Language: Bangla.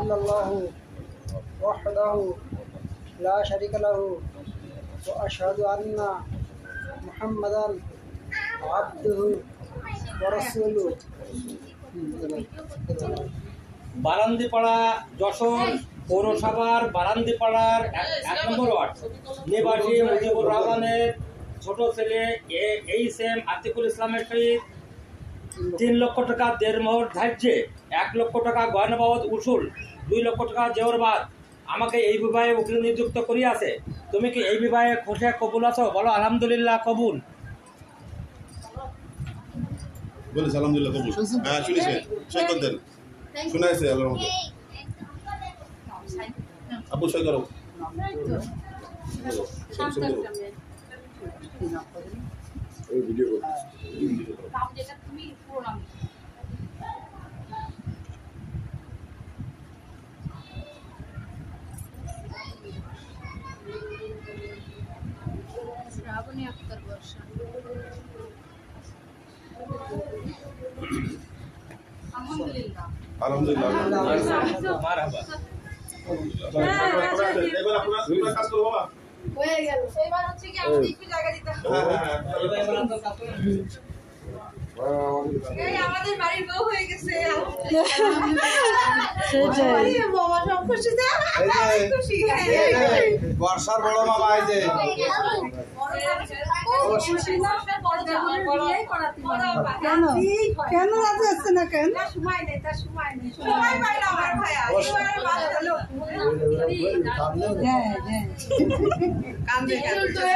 ইল্লাল্লাহু ওয়াহদাহু লা শারীকা লাহু ওয়া আশহাদু আন্না মুহাম্মাদান আবদুহু ওয়া রাসূলুহু। বারান্দিপাড়া যশোর পৌরসভার বারান্দিপাড়ার 1 নম্বর ওয়ার্ড নিবাসী মুজিবুর রহমানের ছোট ছেলে এইচ.এম. আতিকুল ইসলামের সহিত 3 লক্ষ টাকা দেড়মোহর ধার্যে 1 লক্ষ টাকা গয়না বাবদ উসুল 2 লক্ষ টাকা জেওর বাদ আমাকে এই বিবাহে উকিল নিযুক্ত করিয়াছে। তুমি কি এই বিবাহে খুশি কবুল আছো? বলো আলহামদুলিল্লাহ কবুল। বলে আলহামদুলিল্লাহ কবুল। হ্যাঁ শুনেছেন, সই করে দেন। শুনাইছে আল্লাহর মধ্যে। আপু সই করো। এই ভিডিও করো। নাম যেটা তুমি পুরো নাম। শ্রাবণী আক্তার বর্ষা। আলহামদুলিল্লাহ। আলহামদুলিল্লাহ। মারহাবা। এবার আপনারা কাজ করো বাবা। হয়ে গেল। এবার হচ্ছে কি আমাদের একটু জায়গা দিতে হবে। এই আমাদের বাড়ির বউ হয়ে গেছে। সেটাই। বাবা সব খুশি তো? খুশি। বর্ষার বড় মামা এই যে কেন রাজি আসছে না? কেন সময় নেই, তার সময় নেই, সময় পাই না আমার ভাইয়া। এবার বাদ হলো। হ্যাঁ হ্যাঁ কান্দে কান্দে